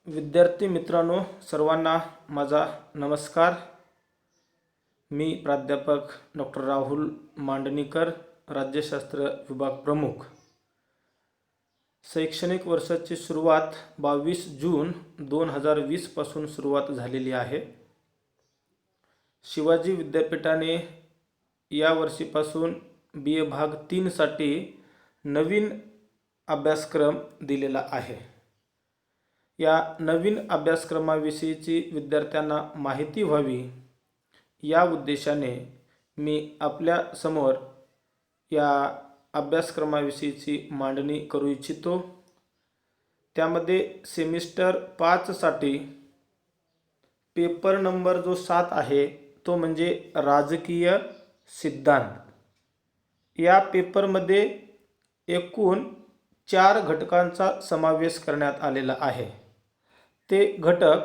विद्यार्थी मित्रांनो, सर्वांना माझा नमस्कार। मी प्राध्यापक डॉक्टर राहुल मांडणीकर, राज्यशास्त्र विभाग प्रमुख। शैक्षणिक वर्षाची सुरुवात 22 जून 2020 पासून सुरुवात झालेली आहे। शिवाजी विद्यापीठाने या वर्षीपासून BA भाग 3 साठी नवीन अभ्यासक्रम दिलेला आहे। या नवीन अभ्यासक्रमाविषयीची विद्यार्थ्यांना माहिती व्हावी या उद्देशाने मी आपल्या समोर या अभ्यासक्रमाविषयीची मांडणी करू इच्छितो। त्यामध्ये सेमिस्टर 5 साठी पेपर नंबर जो 7 आहे तो म्हणजे राजकीय सिद्धांत। या पेपरमध्ये एकूण 4 घटकांचा समावेश करण्यात आलेला आहे। ते घटक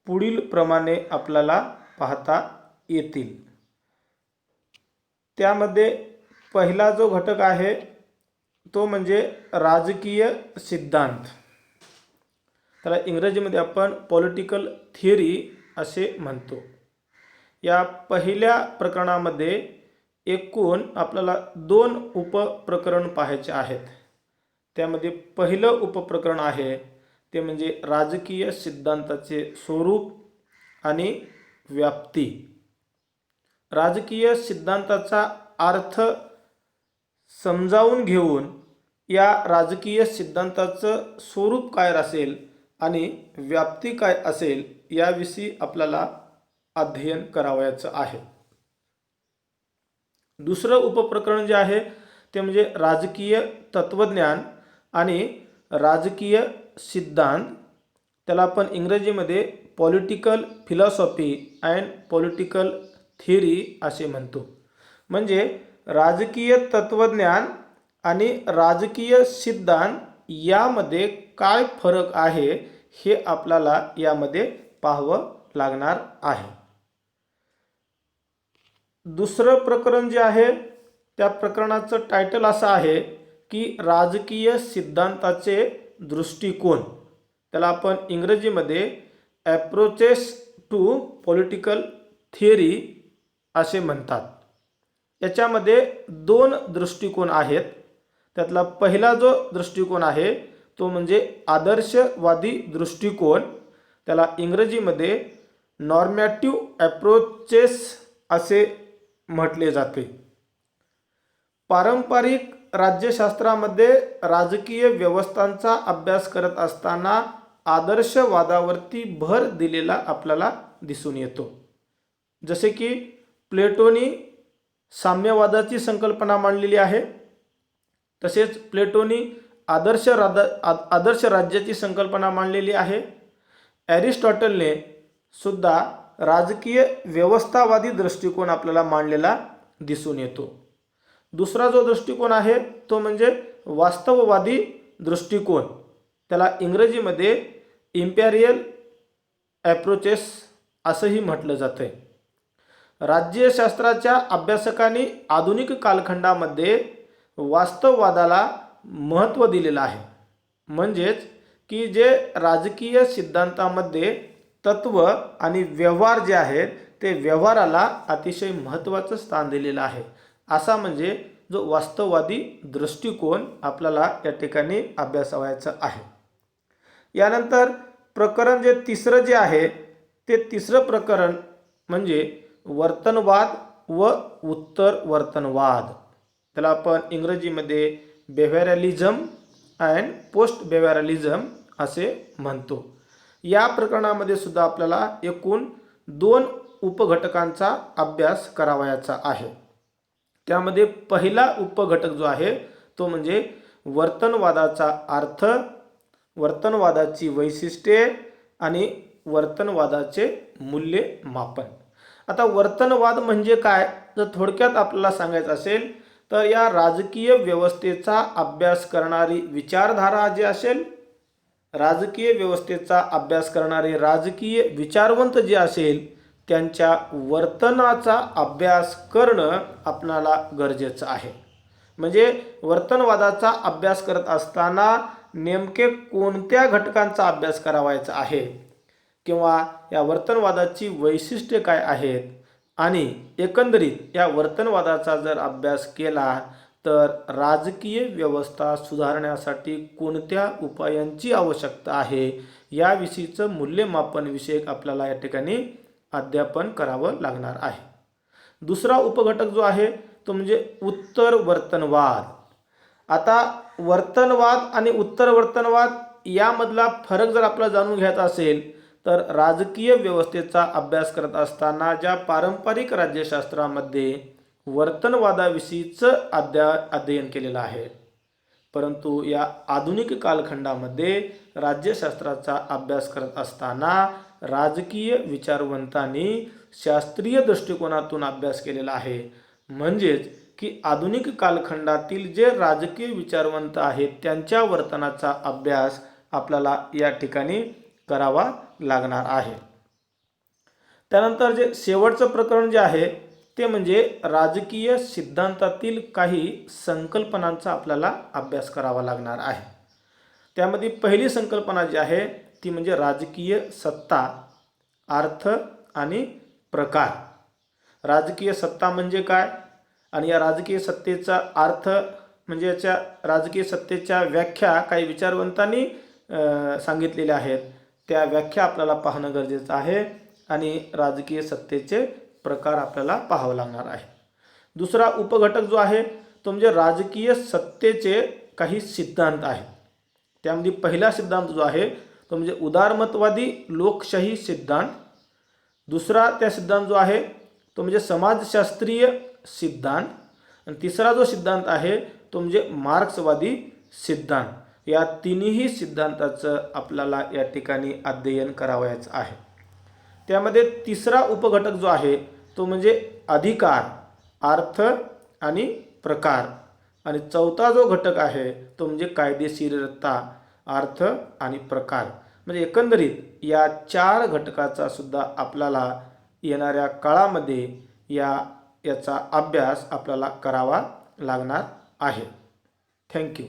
पुढील प्रमाणे आपल्याला पाहता येतील। त्यामध्ये पहिला जो घटक आहे तो म्हणजे राजकीय सिद्धांत। त्याला इंग्रजीमध्ये आपण पॉलिटिकल थिअरी असे म्हणतो। या पहिल्या प्रकरणामध्ये एकूण आपल्याला 2 उपप्रकरण पाहायचे आहेत। त्यामध्ये पहिलं उपप्रकरण आहे ते म्हणजे राजकीय सिद्धांताचे स्वरूप आणि व्याप्ती। राजकीय सिद्धांताचा अर्थ समजावून घेऊन या राजकीय सिद्धांताचं स्वरूप काय असेल आणि व्याप्ती काय असेल याविषयी आपल्याला अध्ययन करावयाचं आहे। दुसरं उपप्रकरण जे आहे ते म्हणजे राजकीय तत्वज्ञान आणि राजकीय सिद्धांत। त्याला आपण इंग्रजीमध्ये political philosophy and political theory असे म्हणतो। म्हणजे राजकीय तत्वज्ञान आणि राजकीय सिद्धांत यामध्ये काय फरक आहे हे आपल्याला यामध्ये पाहावं लागणार आहे। दुसरं प्रकरण जे आहे त्या प्रकरणाचं टायटल असं आहे की राजकीय सिद्धांताचे दृष्टिकोन। त्याला आपण इंग्रजीमध्ये अप्रोचेस टू पॉलिटिकल थिअरी असे म्हणतात। याच्यामध्ये 2 दृष्टिकोन आहेत। त्यातला पहिला जो दृष्टिकोन आहे तो म्हणजे आदर्शवादी दृष्टिकोन। त्याला इंग्रजीमध्ये नॉर्मॅटिव्ह अप्रोचेस असे म्हटले जाते। पारंपरिक राज्यशास्त्रामध्ये राजकीय व्यवस्थांचा अभ्यास करत असताना आदर्शवादावरती भर दिलेला आपल्याला दिसून येतो। जसे की प्लेटोनी साम्यवादाची संकल्पना मांडलेली आहे, तसेच प्लेटोनी आदर्श राज्याची संकल्पना मांडलेली आहे। एरिस्टॉटलने सुद्धा राजकीय व्यवस्थावादी दृष्टिकोन आपल्याला मांडलेला दिसून येतो। दुसरा जो दृष्टिकोन आहे तो म्हणजे वास्तववादी दृष्टिकोन। त्याला इंग्रजीमध्ये इम्पेरियल अप्रोचेस असंही म्हटलं जातं। राज्यशास्त्राच्या अभ्यासकांनी आधुनिक कालखंडामध्ये वास्तववादाला महत्त्व दिलेलं आहे। म्हणजेच की जे राजकीय सिद्धांतामध्ये तत्व आणि व्यवहार जे आहेत ते व्यवहाराला अतिशय महत्त्वाचं स्थान दिलेलं आहे। असा म्हणजे जो वास्तववादी दृष्टिकोन आपल्याला या ठिकाणी अभ्यासावयाचा आहे। यानंतर प्रकरण जे तिसरं जे आहे ते तिसरं प्रकरण म्हणजे वर्तनवाद व उत्तर वर्तनवाद। त्याला आपण इंग्रजीमध्ये बिहेवियरलिझम अँड पोस्ट बिहेवियरलिझम असे म्हणतो। या प्रकरणामध्ये सुद्धा आपल्याला एकूण 2 उपघटकांचा अभ्यास करावयाचा आहे। त्यामध्ये पहिला उपघटक जो आहे तो म्हणजे वर्तनवादाचा अर्थ, वर्तनवादाची वैशिष्ट्ये आणि वर्तनवादाचे मूल्यमापन। आता वर्तनवाद म्हणजे काय जर थोडक्यात आपल्याला सांगायचं असेल तर या राजकीय व्यवस्थेचा अभ्यास करणारी विचारधारा जी असेल, राजकीय व्यवस्थेचा अभ्यास करणारे राजकीय विचारवंत जे असेल त्यांच्या वर्तनाचा अभ्यास करणं आपल्याला गरजेचं आहे। म्हणजे वर्तनवादाचा अभ्यास करत असताना नेमके कोणत्या घटकांचा अभ्यास करावायचा आहे किंवा या वर्तनवादाची वैशिष्ट्ये काय आहेत आणि एकंदरीत या वर्तनवादाचा जर अभ्यास केला तर राजकीय व्यवस्था सुधारण्यासाठी कोणत्या उपायांची आवश्यकता आहे याविषयीचं मूल्यमापन विषयक आपल्याला या ठिकाणी अध्यापन करावं लागणार आहे. दुसरा उपघटक जो आहे तो म्हणजे उत्तर वर्तनवाद. आता वर्तनवाद आणि उत्तर वर्तनवाद यामधला फरक जर आपल्याला जाणून घ्यायचा असेल तर राजकीय व्यवस्थेचा अभ्यास करत असताना ज्या पारंपरिक राज्यशास्त्रामध्ये वर्तनवादाविषयीचं अध्ययन केलेलं आहे, परंतु या आधुनिक कालखंडामध्ये राज्यशास्त्राचा अभ्यास करत असताना राजकीय विचारवंतांनी शास्त्रीय दृष्टिकोनातून अभ्यास केलेला आहे. म्हणजेच की आधुनिक कालखंडातील जे राजकीय विचारवंत आहेत त्यांच्या वर्तनाचा अभ्यास आपल्याला या ठिकाणी करावा लागणार आहे. त्यानंतर जे शेवटचं प्रकरण जे आहे ते म्हणजे राजकीय सिद्धांतातील काही संकल्पनांचा आपल्याला अभ्यास करावा लागणार आहे. त्यामध्ये पहिली संकल्पना जी आहे ती म्हणजे राजकीय सत्ता, अर्थ आणि प्रकार. राजकीय सत्ता म्हणजे काय आणि या राजकीय सत्तेचा अर्थ म्हणजे याच्या राजकीय सत्तेच्या व्याख्या काही विचारवंतांनी सांगितलेल्या आहेत. त्या व्याख्या आपल्याला पाहणं गरजेचं आहे आणि राजकीय सत्तेचे प्रकार आपल्याला पाहावं लागणार आहे. दुसरा उपघटक जो आहे तो म्हणजे राजकीय सत्तेचे काही सिद्धांत आहेत. त्यामध्ये पहिला सिद्धांत जो आहे तो म्हणजे उदारमतवादी लोकशाही सिद्धांत. दुसरा त्या सिद्धांत जो आहे तो म्हणजे समाजशास्त्रीय सिद्धांत आणि तिसरा जो सिद्धांत आहे तो म्हणजे मार्क्सवादी सिद्धांत. या तिन्ही सिद्धांताचं आपल्याला या ठिकाणी अध्ययन करावयाचं आहे. त्यामध्ये तिसरा उपघटक जो आहे तो म्हणजे अधिकार, अर्थ आणि प्रकार आणि चौथा जो घटक आहे तो म्हणजे कायदेशीरता, अर्थ आणि प्रकार. म्हणजे एकंदरीत या 4 घटकाचा सुद्धा आपल्याला येणाऱ्या काळामध्ये याचा अभ्यास आपल्याला करावा लागणार आहे. थँक्यू.